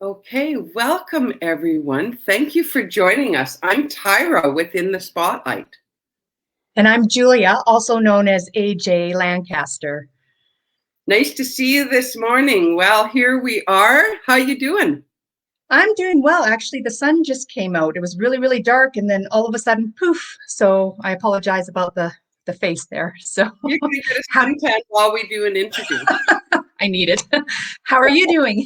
Okay, welcome everyone. Thank you for joining us. I'm Tyra within the Spotlight. And I'm Julia, also known as AJ Lancaster. Nice to see you this morning. Well, here we are. How you doing? I'm doing well. Actually, the sun just came out. It was really, really dark, and then all of a sudden, poof. So I apologize about the face there. So You're going to get a suntan while we do an interview. I need it. How are you doing?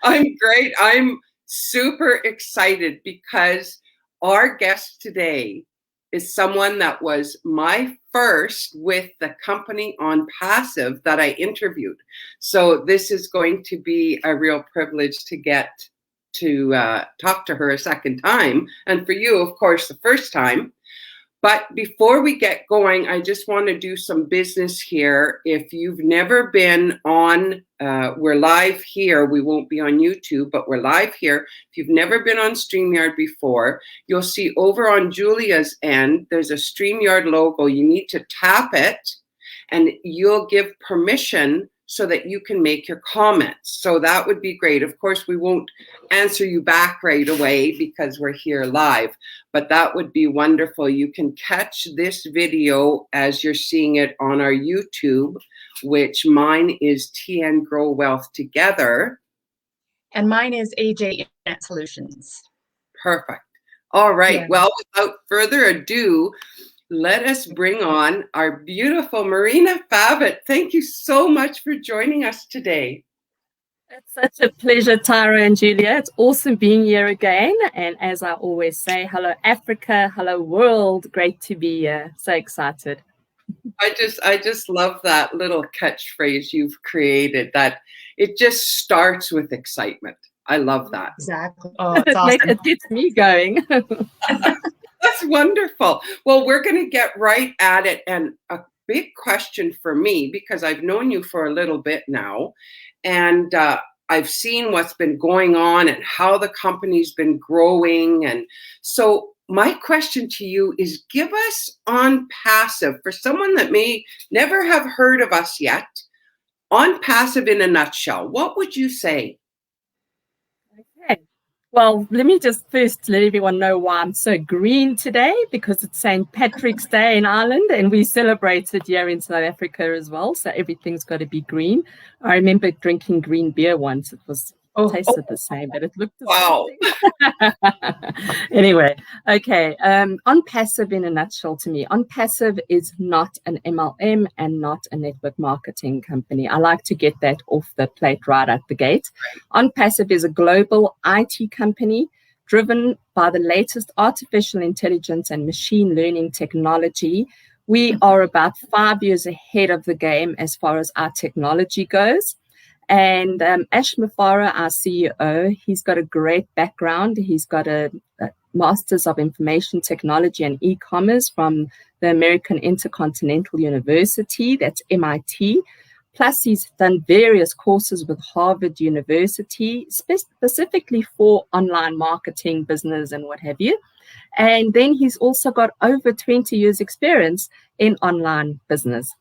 I'm great. I'm super excited because our guest today is someone that was my first with the company ONPASSIVE that I interviewed. So this is going to be a real privilege to get to talk to her a second time. And for you, of course, the first time. But before we get going, I just want to do some business here. If you've never been on, we're live here. We won't be on YouTube, but we're live here. If you've never been on StreamYard before, you'll see over on Julia's end, there's a StreamYard logo. You need to tap it and you'll give permission so that you can make your comments. So that would be great. Of course, we won't answer you back right away because we're here live, but that would be wonderful. You can catch this video as you're seeing it on our YouTube, which mine is TN Grow Wealth Together. And mine is AJ Internet Solutions. Perfect. All right. Yeah. Well, without further ado, let us bring on our beautiful Marina Favit. Thank you so much for joining us today. It's such a pleasure, Tyra and Julia. It's awesome being here again. And as I always say, hello, Africa, hello, world. Great to be here. So excited. I just love that little catchphrase you've created, that it just starts with excitement. I love that. Exactly. Oh, it's awesome. It gets me going. That's wonderful. Well, we're going to get right at it. And a big question for me, because I've known you for a little bit now, and I've seen what's been going on and how the company's been growing. And so my question to you is, give us ONPASSIVE, for someone that may never have heard of us yet, ONPASSIVE in a nutshell. What would you say? Okay. Well, let me just first let everyone know why I'm so green today, because it's St. Patrick's Day in Ireland and we celebrate it here in South Africa as well. So everything's got to be green. I remember drinking green beer once. It was tasted the same, but it looked Anyway, okay. ONPASSIVE in a nutshell to me. ONPASSIVE is not an MLM and not a network marketing company. I like to get that off the plate right at the gate. ONPASSIVE is a global IT company driven by the latest artificial intelligence and machine learning technology. We are about 5 years ahead of the game as far as our technology goes. And Ash Mafara, our CEO, he's got a great background. He's got a Master's of Information Technology and E-commerce from the American Intercontinental University, that's MIT. Plus, he's done various courses with Harvard University, specifically for online marketing, business, and what have you. And then he's also got over 20 years experience in online business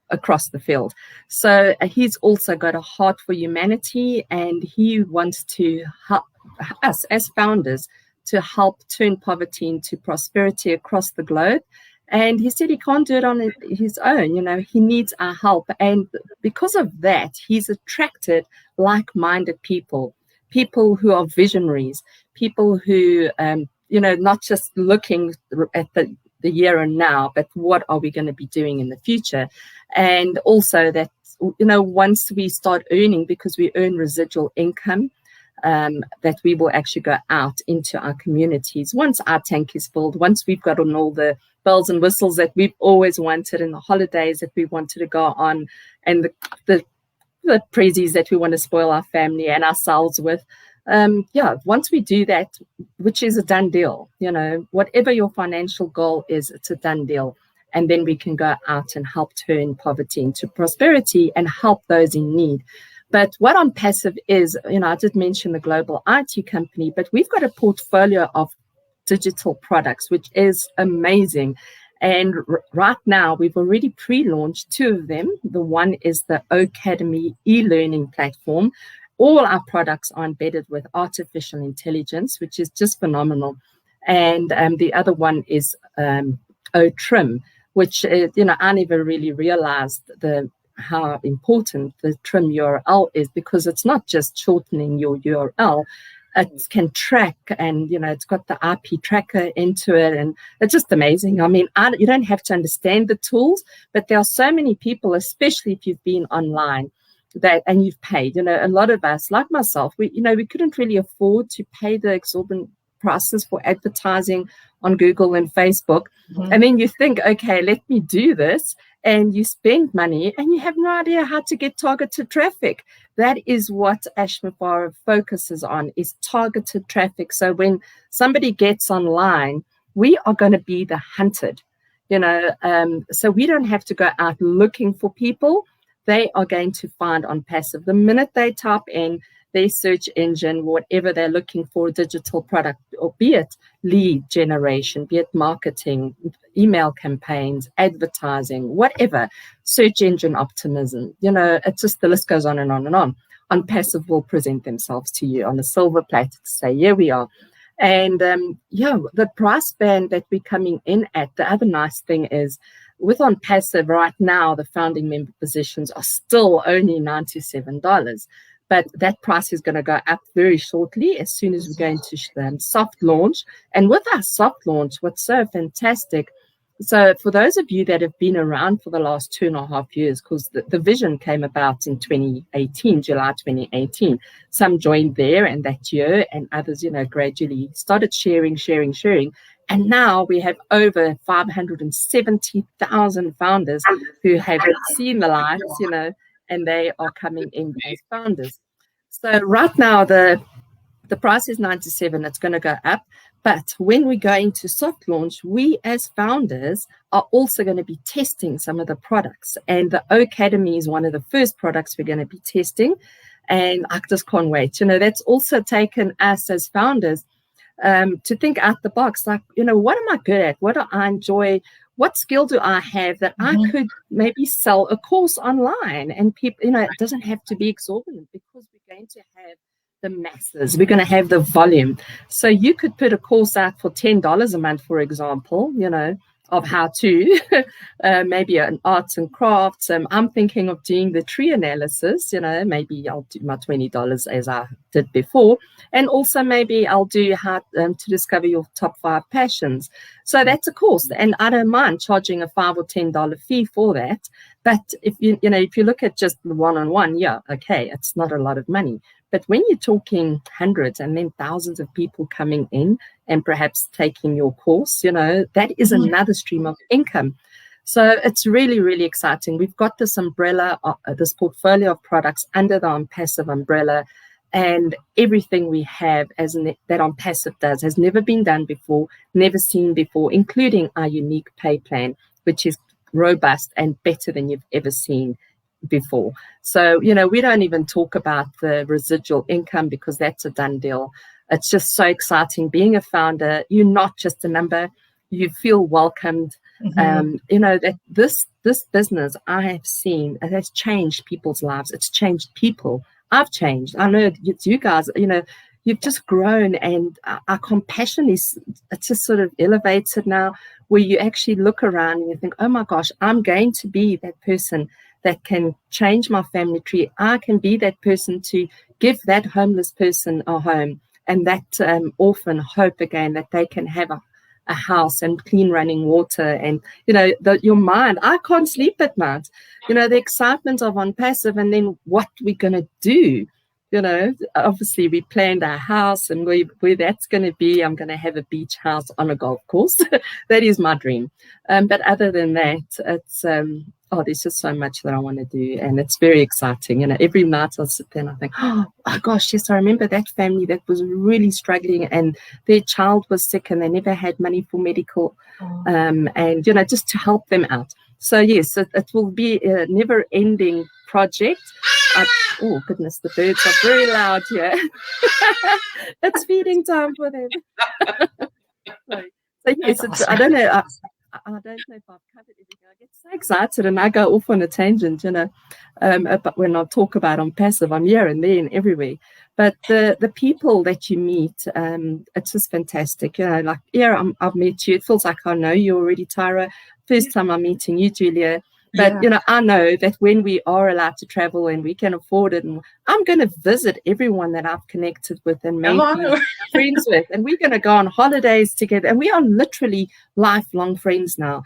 across the field. So he's also got a heart for humanity, and he wants to help us as founders to help turn poverty into prosperity across the globe. And he said he can't do it on his own. You know, he needs our help. And because of that, he's attracted like-minded people who are visionaries, people who, not just looking at the here and now, but what are we going to be doing in the future? And also that, once we start earning, because we earn residual income, that we will actually go out into our communities. Once our tank is filled, once we've got on all the bells and whistles that we've always wanted, and the holidays that we wanted to go on, and the prezzies that we want to spoil our family and ourselves with. Once we do that, which is a done deal, whatever your financial goal is, it's a done deal. And then we can go out and help turn poverty into prosperity and help those in need. But what ONPASSIVE is, I did mention the global IT company, but we've got a portfolio of digital products, which is amazing. And right now, we've already pre-launched 2 of them. The one is the Academy e-learning platform, all our products are embedded with artificial intelligence, which is just phenomenal. And the other one is trim, which I never really realized how important the trim URL is, because it's not just shortening your URL. It can track, and it's got the IP tracker into it, and it's just amazing. I mean, you don't have to understand the tools, but there are so many people, especially if you've been online, and you've paid. A lot of us, like myself, we couldn't really afford to pay the exorbitant prices for advertising on Google and Facebook. And then you think, okay, let me do this, and you spend money and you have no idea how to get targeted traffic. That is what Ashmafara focuses on, is targeted traffic. So when somebody gets online, we are going to be the hunted, so we don't have to go out looking for people. They are going to find ONPASSIVE. The minute they type in their search engine, whatever they're looking for, digital product, or be it lead generation, be it marketing, email campaigns, advertising, whatever, search engine optimism, it's just, the list goes on and on and on. ONPASSIVE will present themselves to you on a silver platter to say, here we are. And the price band that we're coming in at, the other nice thing is, with ONPASSIVE right now, the founding member positions are still only $97. But that price is going to go up very shortly as soon as we're going to soft launch. And with our soft launch, what's so fantastic, so for those of you that have been around for the last 2.5 years, because the vision came about in 2018, July 2018, some joined there and that year, and others, gradually started sharing. And now we have over 570,000 founders who have seen the lights, and they are coming in as founders. So right now the price is $97. It's going to go up. But when we go into soft launch, we as founders are also going to be testing some of the products. And the Academy is one of the first products we're going to be testing. And I just can't wait. That's also taken us as founders to think out the box. Like, what am I good at? What do I enjoy? What skill do I have that I could maybe sell a course online? And people, it doesn't have to be exorbitant, because we're going to have the masses. We're going to have the volume. So you could put a course out for $10 a month, for example, of how to, maybe an arts and crafts. I'm thinking of doing the tree analysis, maybe I'll do my $20 as I did before. And also maybe I'll do how to discover your top 5 passions. So that's a course. And I don't mind charging a $5 or $10 fee for that. But if you look at just the one-on-one, okay, it's not a lot of money. But when you're talking hundreds and then thousands of people coming in and perhaps taking your course, that is another stream of income. So it's really, really exciting. We've got this umbrella, this portfolio of products under the ONPASSIVE umbrella, and everything we have that ONPASSIVE does has never been done before, never seen before, including our unique pay plan, which is robust and better than you've ever seen before. So, we don't even talk about the residual income, because that's a done deal. It's just so exciting being a founder. You're not just a number. You feel welcomed. That this business I have seen, it has changed people's lives. It's changed people. I've changed. I know it's you guys, you've just grown, and our compassion it's just sort of elevated now, where you actually look around and you think, oh my gosh, I'm going to be that person that can change my family tree. I can be that person to give that homeless person a home, and that orphan hope again, that they can have a house and clean running water. And, your mind, I can't sleep at night. The excitement of ONPASSIVE, and then what we're going to do. Obviously we planned our house, and where that's going to be, I'm going to have a beach house on a golf course. That is my dream. But other than that, it's there's just so much that I want to do, and it's very exciting. Every night I'll sit there and I think, oh gosh, yes, I remember that family that was really struggling, and their child was sick, and they never had money for medical, and just to help them out. So yes, it will be a never-ending project. Oh goodness, the birds are very loud here. It's feeding time for them. So yes, I don't know. I don't know if I've covered everything. I get so excited and I go off on a tangent, but when I talk about ONPASSIVE, I'm here and there and everywhere. But the people that you meet, it's just fantastic. Like here, I've met you. It feels like I know you already, Tyra. First time I'm meeting you, Julia. But, I know that when we are allowed to travel and we can afford it, and I'm going to visit everyone that I've connected with and made friends with. And we're going to go on holidays together. And we are literally lifelong friends now.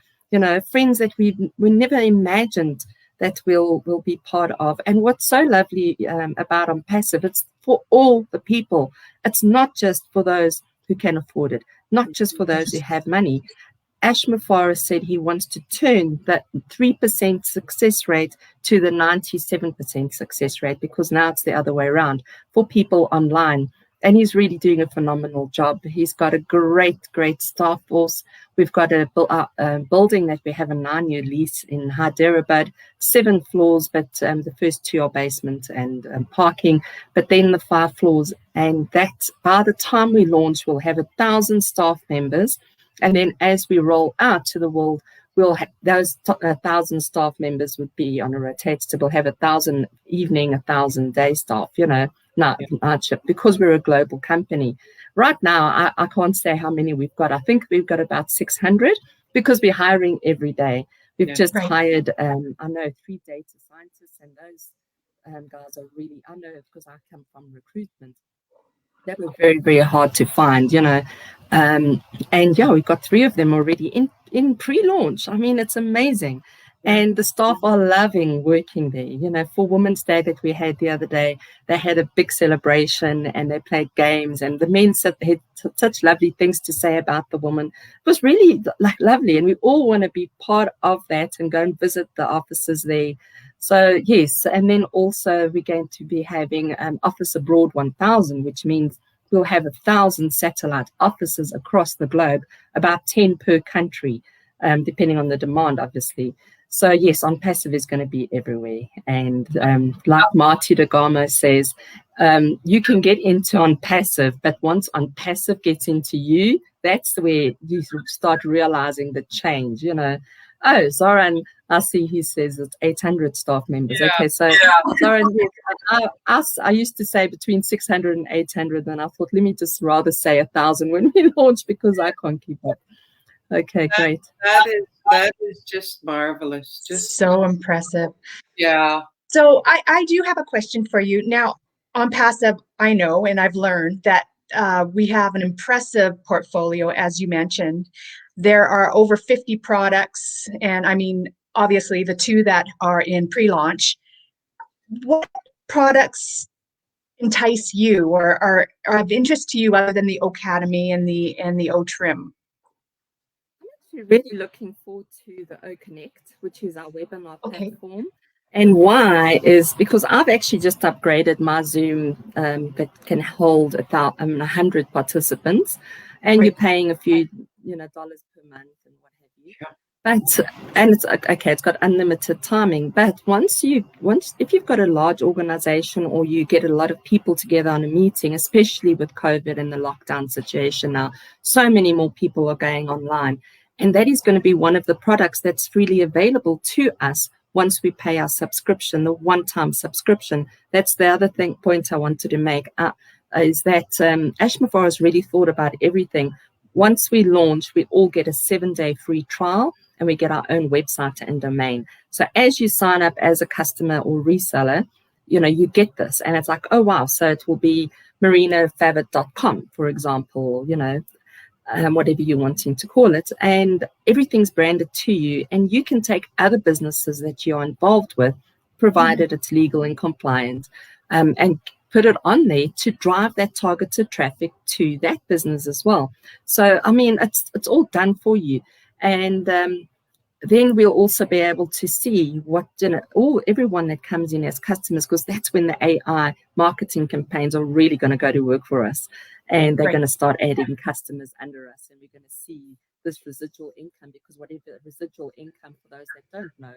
Friends that we never imagined that we'll be part of. And what's so lovely about ONPASSIVE, it's for all the people. It's not just for those who can afford it, not just for those who have money. Ashma said he wants to turn that 3% success rate to the 97% success rate, because now it's the other way around for people online. And he's really doing a phenomenal job. He's got a great staff force. We've got a building that we have a 9-year lease in Hyderabad, 7 floors, but the first 2 are basement and parking, but then the 5 floors. And that by the time we launch, we'll have 1,000 staff members. And then as we roll out to the world, we'll have those 1,000 staff members would be on a rotator. We'll have 1,000 evening, 1,000 day staff, night shift, because we're a global company. Right now, I can't say how many we've got. I think we've got about 600 because we're hiring every day. We've just hired, I know, 3 data scientists, and those guys are really, I know because I come from recruitment. That were very, very hard to find, and we've got 3 of them already in pre-launch. I mean, it's amazing. And the staff are loving working there. For Women's Day that we had the other day, they had a big celebration and they played games, and the men had such lovely things to say about the women. It was really lovely, and we all want to be part of that and go and visit the offices there. So yes, and then also we're going to be having Office Abroad 1000, which means we'll have 1,000 satellite offices across the globe, about 10 per country, depending on the demand, obviously. So yes, ONPASSIVE is going to be everywhere. And like Marty DeGamo says, you can get into ONPASSIVE, but once ONPASSIVE gets into you, that's where you start realizing the change, Oh, Zoran, I see he says it's 800 staff members. Yeah. Okay, so Zoran, yes, I used to say between 600 and 800, and I thought, let me just rather say 1,000 when we launch, because I can't keep up. Okay, great. That is just marvelous. Just so impressive. Yeah. So I do have a question for you. Now, ONPASSIVE, I know, and I've learned that we have an impressive portfolio, as you mentioned. There are over 50 products, and I mean, obviously the 2 that are in pre-launch. What products entice you or are of interest to you other than the Academy and the O-Trim? I'm actually really looking forward to the O-Connect, which is our webinar platform. And why is because I've actually just upgraded my Zoom that can hold 100 participants, and you're paying a few dollars per month and what have you. Yeah. And it's okay, it's got unlimited timing. But if you've got a large organization or you get a lot of people together on a meeting, especially with COVID and the lockdown situation now, so many more people are going online. And that is going to be one of the products that's freely available to us once we pay our subscription, the one-time subscription. That's the other point I wanted to make, is that Ashma has really thought about everything. Once we launch, we all get a 7-day free trial, and we get our own website and domain. So as you sign up as a customer or reseller, you get this. And it's like, oh, wow. So it will be marinafavit.com, for example, whatever you're wanting to call it. And everything's branded to you. And you can take other businesses that you're involved with, provided it's legal and compliant, and put it on there to drive that targeted traffic to that business as well. So, I mean, it's all done for you. And then we'll also be able to see what, everyone that comes in as customers, because that's when the AI marketing campaigns are really going to go to work for us. And they're going to start adding customers under us. And we're going to see this residual income, because whatever residual income, for those that don't know,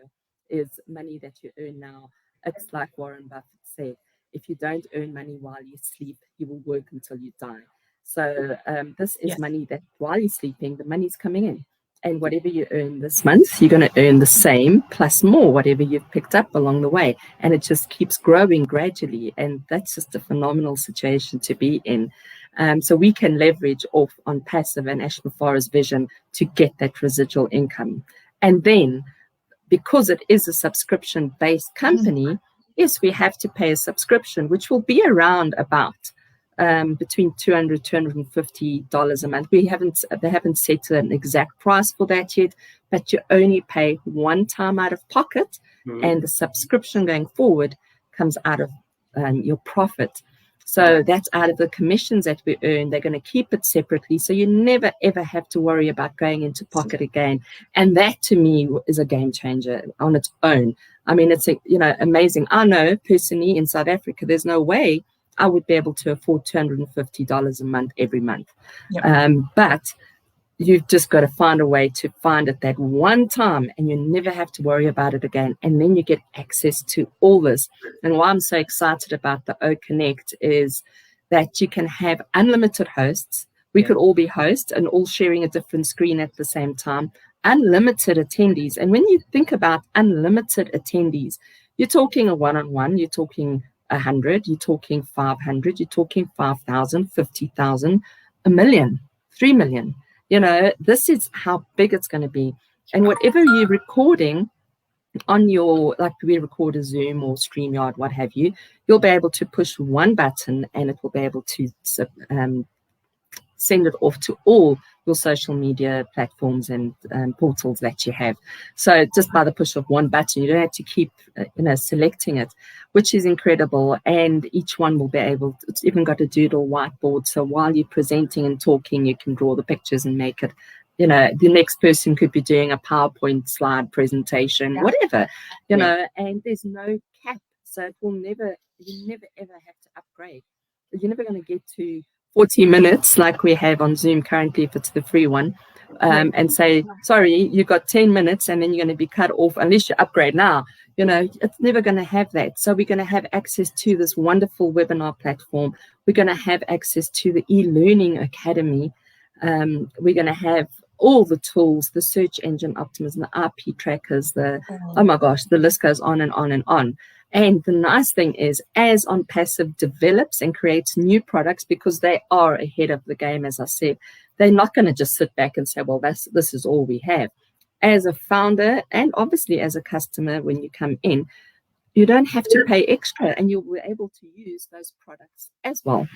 is money that you earn now. It's like Warren Buffett said, if you don't earn money while you sleep, you will work until you die. So this is money that while you're sleeping, the money's coming in. And whatever you earn this month, you're going to earn the same plus more, whatever you've picked up along the way. And it just keeps growing gradually. And that's just a phenomenal situation to be in. So we can leverage off ONPASSIVE and Ash Mufara's vision to get that residual income. And then, because it is a subscription-based company, yes, we have to pay a subscription, which will be around about between $200, $250 a month. They haven't set an exact price for that yet, but you only pay one time out of pocket, and the subscription going forward comes out of your profit. So that's out of the commissions that we earn. They're going to keep it separately, so you never ever have to worry about going into pocket again. And that, to me, is a game changer on its own. I mean, it's amazing. I know personally in South Africa, there's no way I would be able to afford $250 a month every month. Yep. But you've just got to find a way to find it that one time, and you never have to worry about it again. And then you get access to all this. And why I'm so excited about the O Connect is that you can have unlimited hosts. We could all be hosts and all sharing a different screen at the same time. Unlimited attendees. And when you think about unlimited attendees, you're talking a one-on-one, you're talking 100, you're talking 500, you're talking 5,000, 50,000, 1 million, 3 million. This is how big it's going to be. And whatever you're recording on your, like we record a Zoom or StreamYard, what have you, you'll be able to push one button and it will be able to send it off to all your social media platforms and portals that you have. So just by the push of one button, you don't have to keep selecting it, which is incredible. And each one will be able to, it's even got a doodle whiteboard, so while you're presenting and talking, you can draw the pictures and make it, the next person could be doing a PowerPoint slide presentation, whatever, and there's no cap. So it will you never ever have to upgrade. You're never going to get to 40 minutes like we have on Zoom currently, if it's the free one, and say, sorry, you got 10 minutes and then you're going to be cut off unless you upgrade now. It's never going to have that. So we're going to have access to this wonderful webinar platform. We're going to have access to the e-learning academy. We're going to have all the tools, the search engine optimism, the IP trackers, oh my gosh, the list goes on and on and on. And the nice thing is, as ONPASSIVE develops and creates new products, because they are ahead of the game, as I said, they're not going to just sit back and say, well, this is all we have. As a founder, and obviously as a customer, when you come in, you don't have to pay extra, and you'll be able to use those products as well.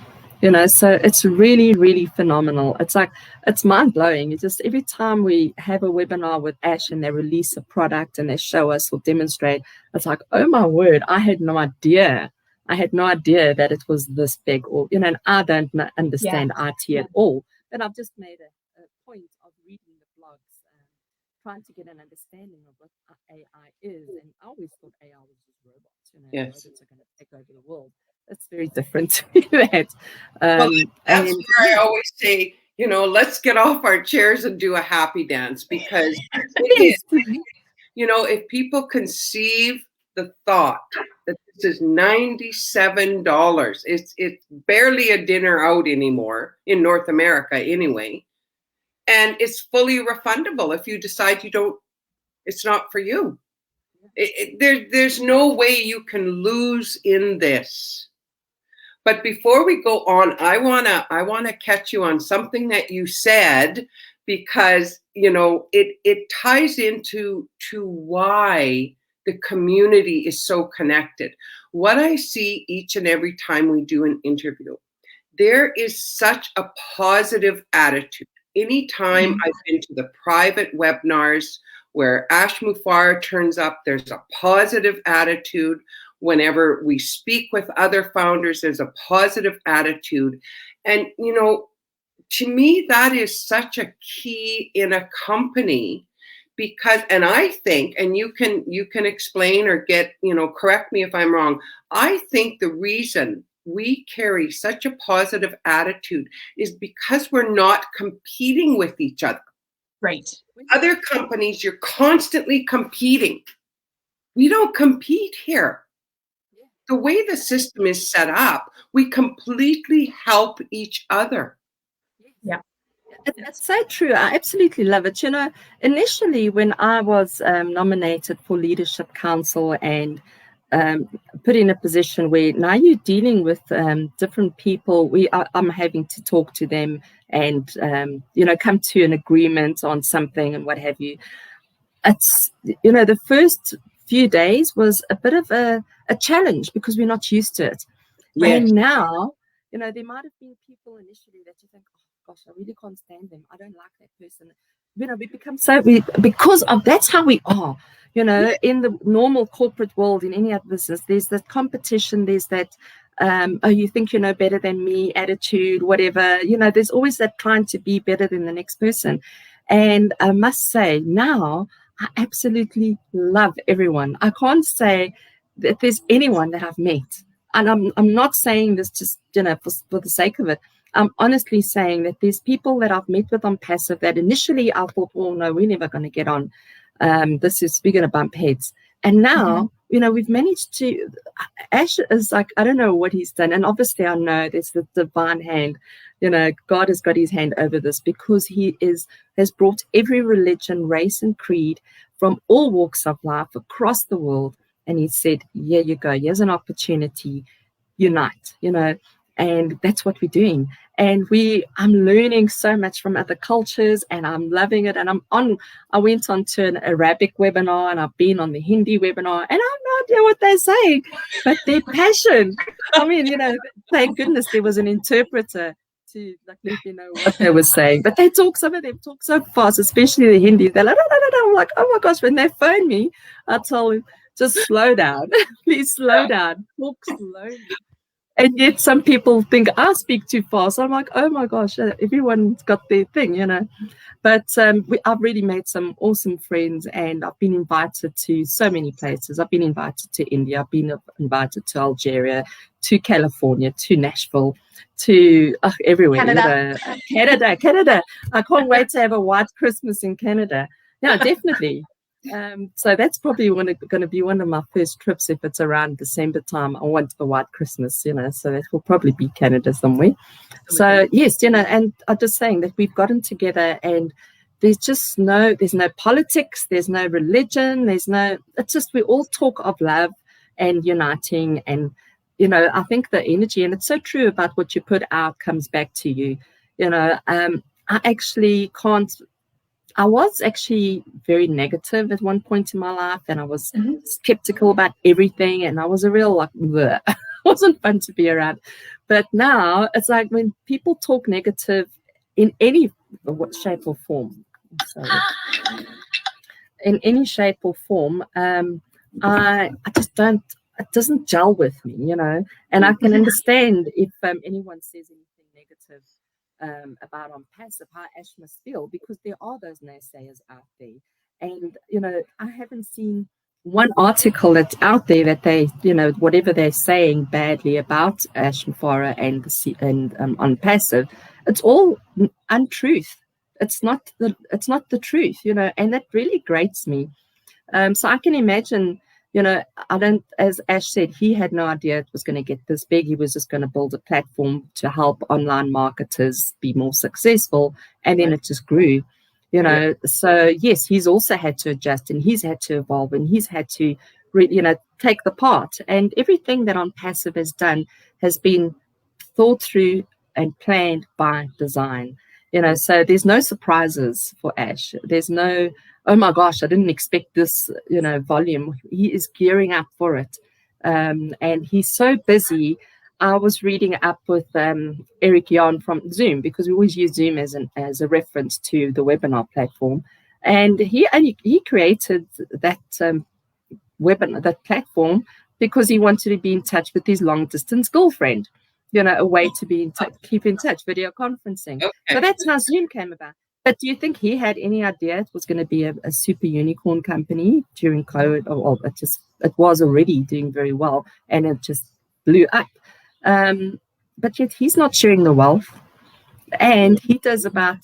So it's really, really phenomenal. It's mind-blowing. It's just every time we have a webinar with Ash and they release a product and they show us or demonstrate, it's like, oh my word, I had no idea. That it was this big, or, and I don't understand IT at all. But I've just made a point of reading the blogs, trying to get an understanding of what AI is. And I always thought AI was just robots, Yes. Robots are going to take over the world. That's very different to that. Well, that's where I always say, let's get off our chairs and do a happy dance, because if people conceive the thought that this is $97, it's barely a dinner out anymore in North America anyway, and it's fully refundable if you decide it's not for you. There's no way you can lose in this. But before we go on, I wanna catch you on something that you said, because it ties into why the community is so connected. What I see each and every time we do an interview, there is such a positive attitude. Anytime I've been to the private webinars where Ash Mufara turns up, there's a positive attitude. Whenever we speak with other founders, there's a positive attitude. And, to me, that is such a key in a company, because, and I think, and you can explain or correct me if I'm wrong, I think the reason we carry such a positive attitude is because we're not competing with each other. Right. Other companies, you're constantly competing. We don't compete here. The way the system is set up, we completely help each other. Yeah. It's so true. I absolutely love it. You know, initially when I was nominated for Leadership Council and put in a position where now you're dealing with different people, I'm having to talk to them and, you know, come to an agreement on something and what have you. It's, you know, the first few days was a bit of a challenge because we're not used to it. Yes. And now, you know, there might have been people initially that you think, oh gosh, I really can't stand them. I don't like that person. You know, we become because of that's how we are. You know, in the normal corporate world, in any other business, there's that competition, there's that, oh, you think you know better than me attitude, whatever. You know, there's always that trying to be better than the next person. And I must say, now I absolutely love everyone. I can't say that there's anyone that I've met. And I'm not saying this just, you know, for the sake of it. I'm honestly saying that there's people that I've met with on Passive that initially I thought, oh no, we're never going to get on. We're going to bump heads. And now, you know, we've managed to, Ash is like, I don't know what he's done. And obviously I know there's the divine hand, you know, God has got his hand over this because he has brought every religion, race and creed from all walks of life across the world. And he said, here you go. Here's an opportunity. Unite, you know, and that's what we're doing. And I'm learning so much from other cultures and I'm loving it. And I went on to an Arabic webinar and I've been on the Hindi webinar and I have no idea what they're saying, but their passion. I mean, you know, thank goodness there was an interpreter to like let me know what they were saying. But some of them talk so fast, especially the Hindi. They're like, no. I'm like, oh my gosh, when they phone me, I tell them, just slow down. Please slow down. Talk slowly. And yet some people think I speak too fast. I'm like, oh my gosh, everyone's got their thing, you know. But I've really made some awesome friends and I've been invited to so many places. I've been invited to India. I've been invited to Algeria, to California, to Nashville, to everywhere. Canada. I can't wait to have a white Christmas in Canada. Yeah, definitely. So that's probably going to be one of my first trips if it's around December time. I want a white Christmas, you know, so that will probably be Canada somewhere. So yes, you know, and I'm just saying that we've gotten together and there's no politics, there's no religion, it's just we all talk of love and uniting and, you know, I think the energy, and it's so true about what you put out comes back to you, you know. I was actually very negative at one point in my life and I was skeptical about everything and I was a real like, bleh. It wasn't fun to be around. But now it's like when people talk negative in any shape or form, I just don't, it doesn't gel with me, you know, and I can understand if anyone says anything negative about ONPASSIVE, how Ash must feel, because there are those naysayers out there. And, you know, I haven't seen one article that's out there that they, you know, whatever they're saying badly about Ash Mufara and ONPASSIVE, it's all untruth. It's not the truth, you know, and that really grates me. So I can imagine, you know, as Ash said, he had no idea it was going to get this big. He was just going to build a platform to help online marketers be more successful. And then it just grew, you know. So yes, he's also had to adjust and he's had to evolve and he's had to, you know, take the part. And everything that ONPASSIVE has done has been thought through and planned by design, you know. So there's no surprises for Ash. There's no, oh my gosh, I didn't expect this, you know, volume. He is gearing up for it. And he's so busy. I was reading up with Eric Jan from Zoom because we always use Zoom as a reference to the webinar platform. And he created that webinar, that platform, because he wanted to be in touch with his long distance girlfriend, you know, a way to be in touch, keep in touch, video conferencing. Okay. So that's how Zoom came about. But do you think he had any idea it was going to be a super unicorn company during COVID? Well, it was already doing very well and it just blew up. But yet he's not sharing the wealth. And he does about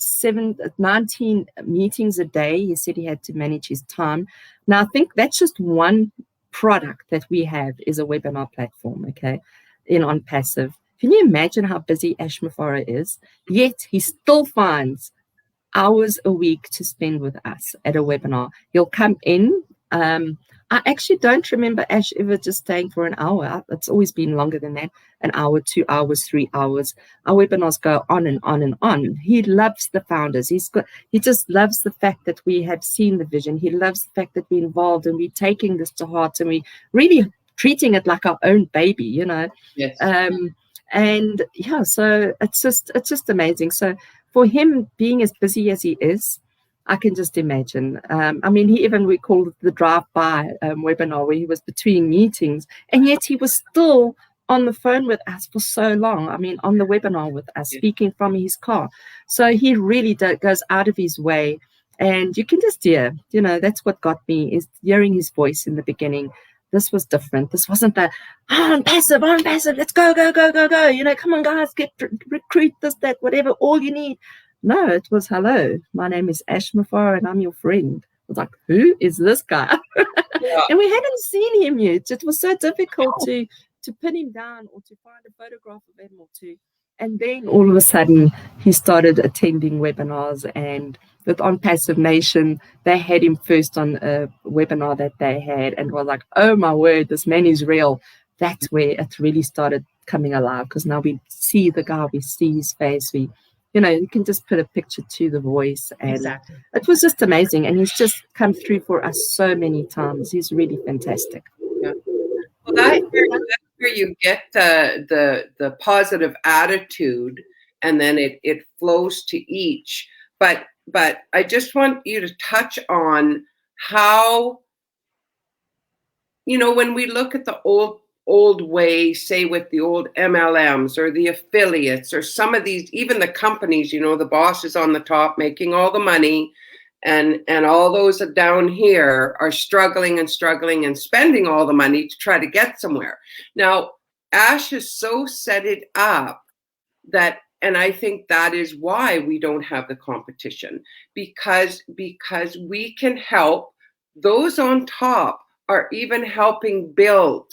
19 meetings a day. He said he had to manage his time. Now, I think that's just one product that we have is a webinar platform, okay, in ONPASSIVE. Can you imagine how busy Ash Mufara is? Yet he still finds hours a week to spend with us at a webinar. He'll come in. I actually don't remember Ash ever just staying for an hour. It's always been longer than that, an hour, 2 hours, 3 hours. Our webinars go on and on and on. He loves the founders. He just loves the fact that we have seen the vision. He loves the fact that we're involved and we're taking this to heart and we really treating it like our own baby, you know. Yes. And yeah, so it's just amazing. So for him being as busy as he is, I can just imagine. I mean, we called it the drive-by webinar where he was between meetings, and yet he was still on the phone with us for so long. I mean, on the webinar with us, speaking from his car. So he really goes out of his way, and you can just hear, you know, that's what got me, is hearing his voice in the beginning. This was different. This wasn't the ONPASSIVE, let's go, you know, come on guys, recruit this, that, whatever, all you need. No, it was, hello, my name is Ash Mafar and I'm your friend. I was like, who is this guy? Yeah. And we hadn't seen him yet. It was so difficult to pin him down or to find a photograph of him or two. And then all of a sudden he started attending webinars, and with ONPASSIVE Nation, they had him first on a webinar that they had, and was like, oh my word, this man is real. That's where it really started coming alive, because now we see the guy, we see his face, you can just put a picture to the voice, and Exactly. It was just amazing. And he's just come through for us so many times. He's really fantastic. Yeah. Well, that's where you get the positive attitude, and then it flows to each. But I just want you to touch on how, when we look at the old way, say with the old MLMs or the affiliates or some of these, even the companies, the boss is on the top making all the money, and all those down here are struggling and spending all the money to try to get somewhere. Now, Ash has so set it up that, and I think that is why we don't have the competition, because we can help. Those on top are even helping build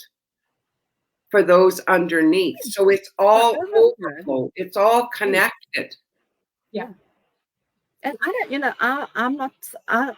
for those underneath. So it's all overflow. It's all connected. Yeah. And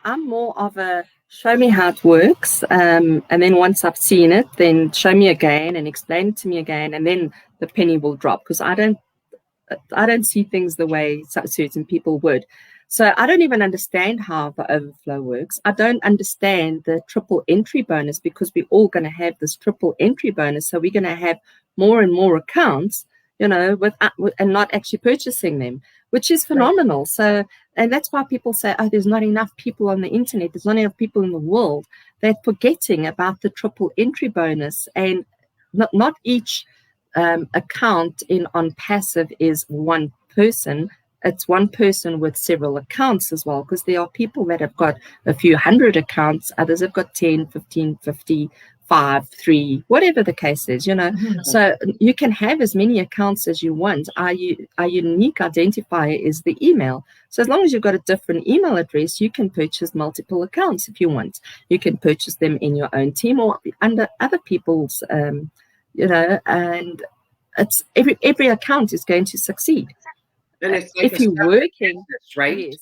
I'm more of a show me how it works. And then once I've seen it, then show me again and explain it to me again. And then the penny will drop, because I don't see things the way certain people would. So I don't even understand how the overflow works. I don't understand the triple entry bonus, because we're all going to have this triple entry bonus. So we're going to have more and more accounts, and not actually purchasing them, which is phenomenal. Right. So, and that's why people say, oh, there's not enough people on the internet. There's not enough people in the world. They're forgetting about the triple entry bonus. And not each account in ONPASSIVE is one person. It's one person with several accounts as well, because there are people that have got a few hundred accounts, others have got 10, 15, 50, 5, 3, whatever the case is, Mm-hmm. So you can have as many accounts as you want. Our unique identifier is the email. So as long as you've got a different email address, you can purchase multiple accounts if you want. You can purchase them in your own team or under other people's, and it's every account is going to succeed. And it's like if you're working, business, right?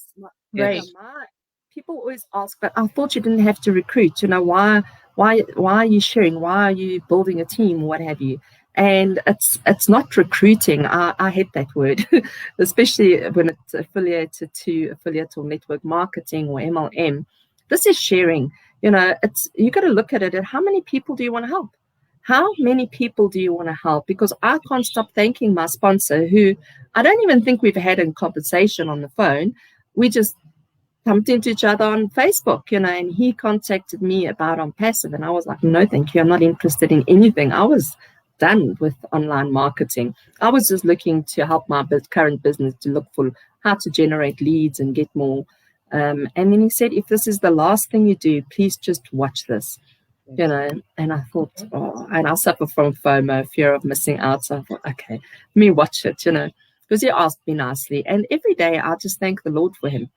Yes, right. People always ask, but I thought you didn't have to recruit. Why are you sharing? Why are you building a team? What have you? And it's not recruiting. I hate that word, especially when it's affiliated to affiliate or network marketing or MLM. This is sharing. You got to look at it. At how many people do you want to help? How many people do you want to help? Because I can't stop thanking my sponsor, who I don't even think we've had a conversation on the phone. We just bumped into each other on Facebook, and he contacted me about ONPASSIVE, and I was like, no, thank you. I'm not interested in anything. I was done with online marketing. I was just looking to help my current business to look for how to generate leads and get more. And then he said, if this is the last thing you do, please just watch this. And I thought, and I suffer from FOMO, fear of missing out. So I thought, okay, let me watch it, because he asked me nicely. And every day I just thank the Lord for him,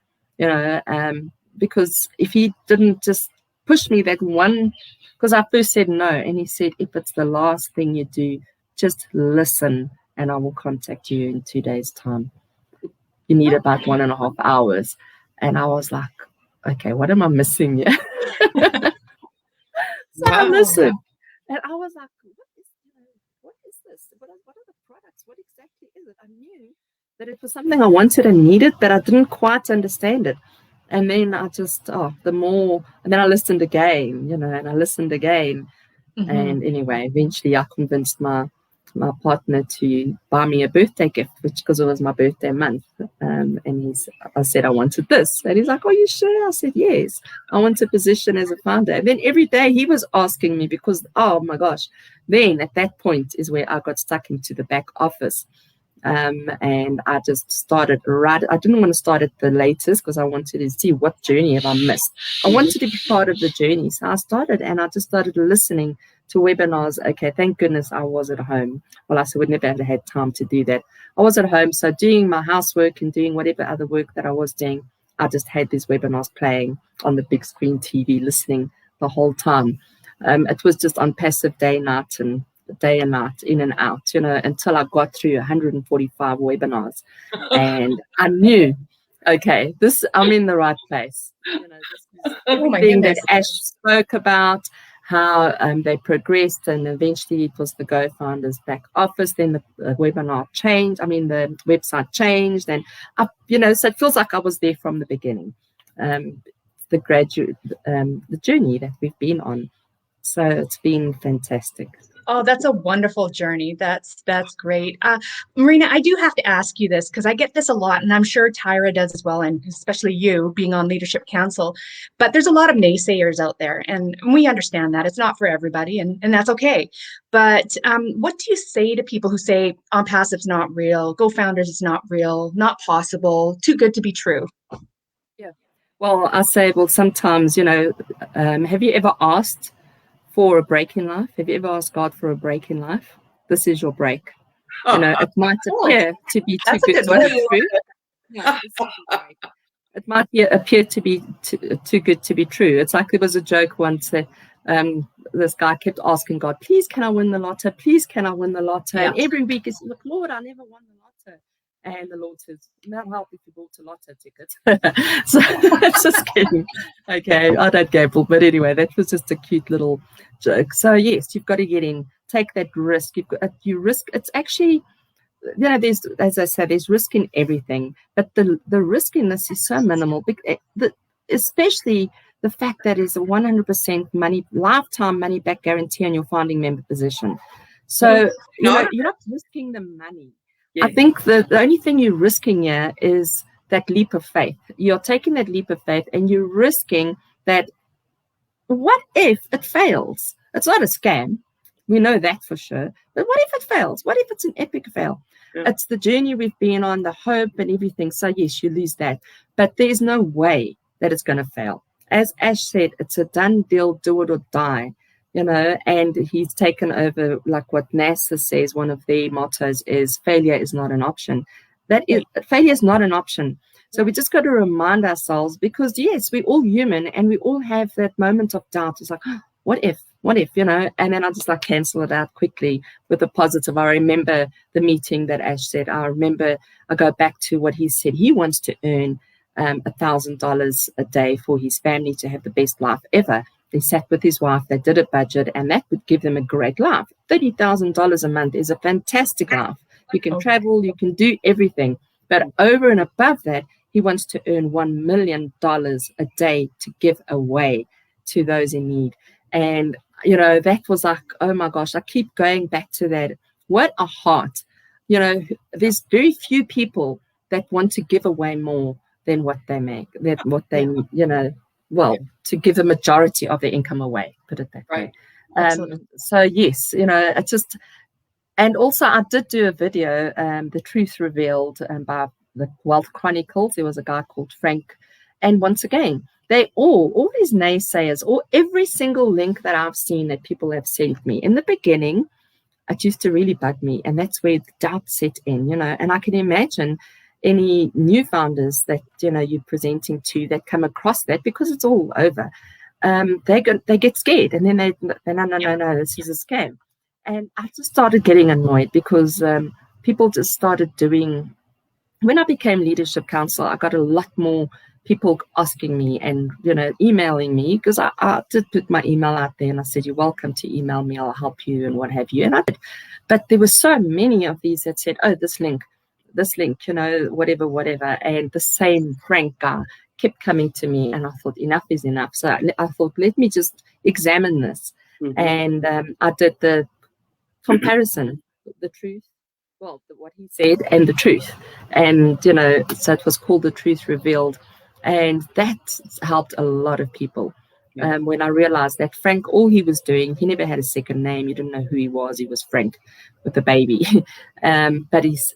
because if he didn't just push me that one, because I first said no. And he said, if it's the last thing you do, just listen and I will contact you in 2 days' time. you need about 1.5 hours. And I was like, okay, what am I missing here? So I listened, and I was like, what is this? What are the products? What exactly is it? I knew that it was something I wanted and needed, but I didn't quite understand it. And then I just, and then I listened again, and I listened again. And anyway, eventually I convinced my partner to buy me a birthday gift, because it was my birthday month. And I said I wanted this. And he's like, "Are you sure?" I said, "Yes, I want a position as a founder." And then every day he was asking me, because, oh my gosh, then at that point is where I got stuck into the back office. And I just started I didn't want to start at the latest, because I wanted to see what journey have I missed. I wanted to be part of the journey. So I started, and I just started listening to webinars. Okay, thank goodness I was at home. Well, I would never have had time to do that. I was at home, so doing my housework and doing whatever other work that I was doing, I just had these webinars playing on the big screen TV, listening the whole time. It was just ONPASSIVE day and night, in and out, until I got through 145 webinars. And I knew, okay, I'm in the right place. This is everything that Ash spoke about, how they progressed, and eventually it was the Go Founders back office. Then the webinar changed. The website changed, and so it feels like I was there from the beginning. The journey that we've been on. So it's been fantastic. Oh, that's a wonderful journey. That's great. Marina, I do have to ask you this, because I get this a lot, and I'm sure Tyra does as well, and especially you being on Leadership Council. But there's a lot of naysayers out there, and we understand that. It's not for everybody, and that's okay. But what do you say to people who say ONPASSIVE's not real, Go Founders is not real, not possible, too good to be true? Yeah. Well, I say, sometimes, have you ever asked for a break in life? Have you ever asked God for a break in life? This is your break. It might appear to be too good to be true. No, this is your break. It might appear to be too good to be true. It's like there was a joke once that this guy kept asking God, "Please, can I win the lotto? Please, can I win the lotto?" Yeah. And every week he's like, "Lord, I never won the lotto." And the Lord says, "No help if you bought a lotto ticket." So just kidding. Okay, I don't gamble, but anyway, that was just a cute little joke. So yes, you've got to get in, take that risk. You risk. It's actually, there's, as I said, there's risk in everything, but the risk in this is so minimal. Especially the fact that it's a 100% lifetime money back guarantee on your founding member position. So you're not risking the money. Yeah. I think the only thing you're risking here is that leap of faith. You're taking that leap of faith, and you're risking that. What if it fails? It's not a scam. We know that for sure. But what if it fails? What if it's an epic fail? Yeah. It's the journey we've been on, the hope and everything. So yes, you lose that. But there's no way that it's going to fail. As Ash said, it's a done deal, do it or die. And he's taken over, like what NASA says, one of their mottos is failure is not an option. Failure is not an option. So we just got to remind ourselves, because yes, we're all human and we all have that moment of doubt. It's like, what if, and then I just cancel it out quickly with a positive. I remember the meeting that Ash said. I go back to what he said. He wants to earn $1,000 a day for his family to have the best life ever. They sat with his wife, they did a budget, and that would give them a great life. $30,000 a month is a fantastic life. You can travel, you can do everything. But over and above that, he wants to earn $1 million a day to give away to those in need. And, that was like, oh my gosh, I keep going back to that. What a heart. There's very few people that want to give away more than what they make, to give the majority of their income away, put it that way. So yes, it's just, and also I did do a video, The Truth Revealed, by the Wealth Chronicles. There was a guy called Frank, and once again, they all these naysayers, or every single link that I've seen that people have sent me in the beginning, it used to really bug me, and that's where the doubt set in, and I can imagine any new founders that you're presenting to that come across that, because it's all over, they get scared, and then they no, this is a scam. And I just started getting annoyed, because people just started doing when I became leadership council, I got a lot more people asking me and, emailing me, because I did put my email out there and I said, you're welcome to email me, I'll help you and what have you. And I did. But there were so many of these that said, oh, this link, whatever. And the same Frank guy kept coming to me, and I thought, enough is enough. So I thought, let me just examine this. And I did the comparison, the truth, what he said and the truth. And, so it was called The Truth Revealed. And that helped a lot of people. When I realized that Frank, all he was doing, he never had a second name. You didn't know who he was. He was Frank with a baby. But he's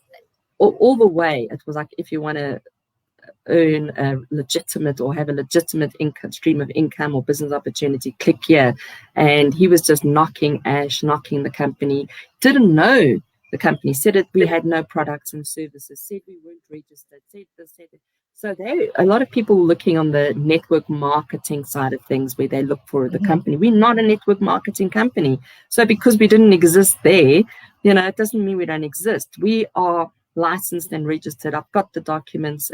all the way. It was like, if you want to earn a legitimate or have a legitimate stream of income or business opportunity, click here. And he was just knocking the company. Didn't know the company, said that we had no products and services, said we weren't registered, said this, said that. So a lot of people looking on the network marketing side of things, where they look for the company. We're not a network marketing company. So because we didn't exist there, it doesn't mean we don't exist. We are licensed and registered. I've got the documents,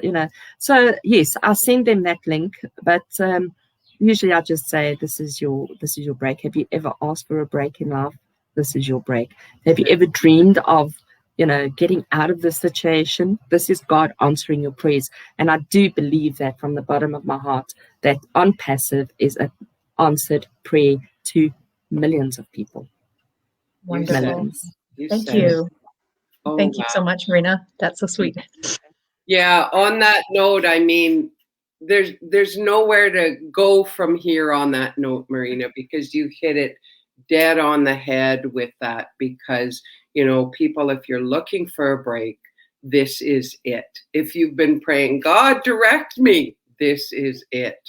So yes, I'll send them that link. But usually I just say, this is your break. Have you ever asked for a break in life? This is your break. Have you ever dreamed of, getting out of this situation? This is God answering your prayers. And I do believe that from the bottom of my heart, that ONPASSIVE is an answered prayer to millions of people. Wonderful. Millions. Thank you. Oh, Thank you so much, Marina. That's so sweet. Yeah, on that note, I mean, there's nowhere to go from here on that note, Marina, because you hit it dead on the head with that. Because, people, if you're looking for a break, this is it. If you've been praying, God, direct me, this is it.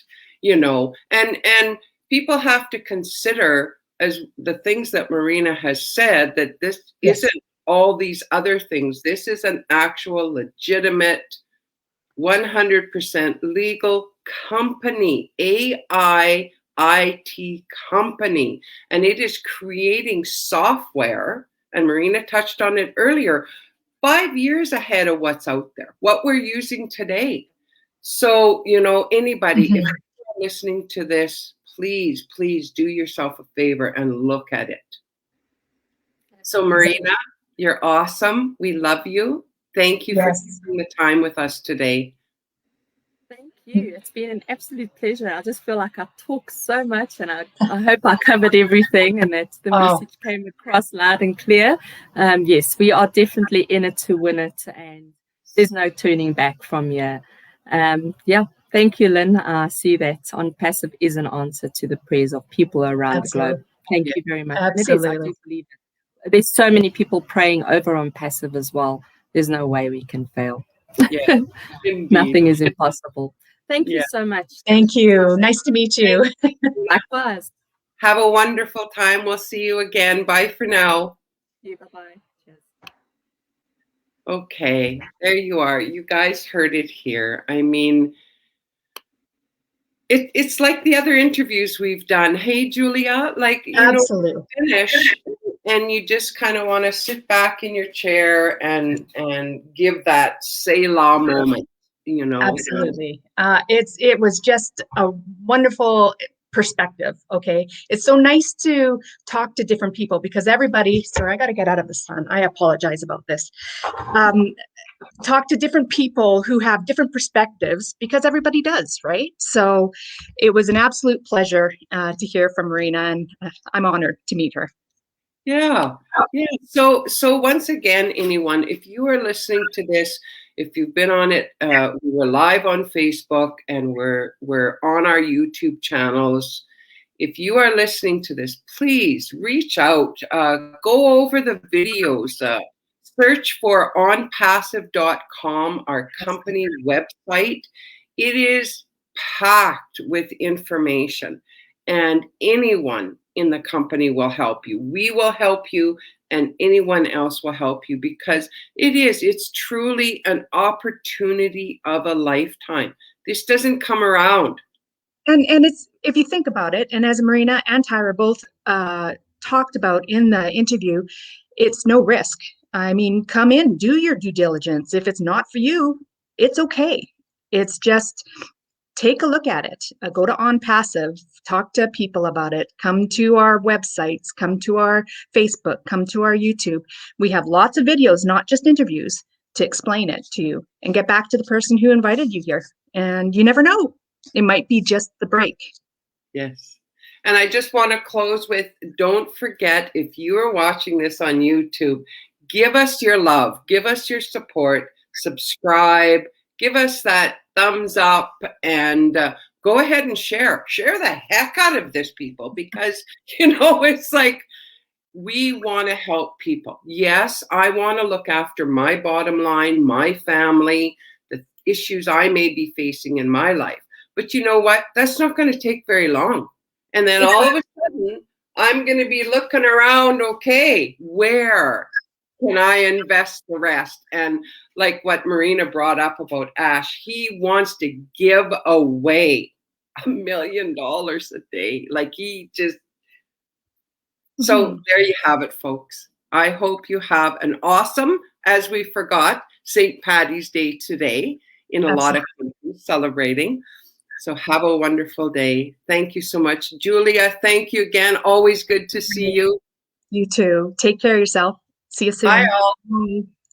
And people have to consider, as the things that Marina has said, that this isn't all these other things. This is an actual legitimate 100% legal company, AI IT company, and it is creating software, and Marina touched on it earlier, 5 years ahead of what's out there, what we're using today. So, anybody, if you're listening to this, please do yourself a favor and look at it. So, Marina, you're awesome. We love you. Thank you for taking the time with us today. Thank you. It's been an absolute pleasure. I just feel like I talk so much, and I hope I covered everything and that the message came across loud and clear. Yes, we are definitely in it to win it, and there's no turning back from here. Thank you, Lynn. I see that ONPASSIVE is an answer to the prayers of people around the globe. Thank you very much. Absolutely. I do believe it. There's so many people praying over ONPASSIVE as well. There's no way we can fail. Yeah, nothing is impossible. Thank you so much. Thank you. Nice to meet you. Likewise. Have a wonderful time. We'll see you again. Bye for now. Bye-bye. Cheers. Okay, there you are. You guys heard it here. I mean, it's like the other interviews we've done. Hey, Julia, absolutely. Finish, and you just kind of want to sit back in your chair and give that Selah moment, Absolutely. It was just a wonderful perspective. Okay. It's so nice to talk to different people, because everybody, sorry, I got to get out of the sun. I apologize about this. Talk to different people who have different perspectives, because everybody does, right? So it was an absolute pleasure to hear from Marina, and I'm honored to meet her. Yeah. So once again, anyone, if you are listening to this, if you've been on it, we're live on Facebook and we're on our YouTube channels. If you are listening to this, please reach out, go over the videos, search for onpassive.com, our company website. It is packed with information, and anyone in the company will help you. We will help you, and anyone else will help you, because it's truly an opportunity of a lifetime. This doesn't come around. And it's, if you think about it, and as Marina and Tyra both talked about in the interview, it's no risk. I mean, come in, do your due diligence. If it's not for you, it's okay. It's just take a look at it. Go to ONPASSIVE, talk to people about it, come to our websites, come to our Facebook, come to our YouTube. We have lots of videos, not just interviews, to explain it to you and get back to the person who invited you here. And you never know, it might be just the break. Yes. And I just want to close with, don't forget, if you are watching this on YouTube, give us your love, give us your support, subscribe, give us that thumbs up, and go ahead and share the heck out of this, people, because, you know, it's like, we want to help people. Yes, I want to look after my bottom line, my family, the issues I may be facing in my life. But you know what? That's not going to take very long. And then all of a sudden, I'm going to be looking around, okay, where can I invest the rest? And like what Marina brought up about Ash, he wants to give away $1 million a day. Like he just, so there you have it, folks. I hope you have an awesome, as we forgot, St. Paddy's Day today in a lot of countries celebrating. So have a wonderful day. Thank you so much. Julia, thank you again. Always good to see you. You too. Take care of yourself. See you soon. Bye all. Bye.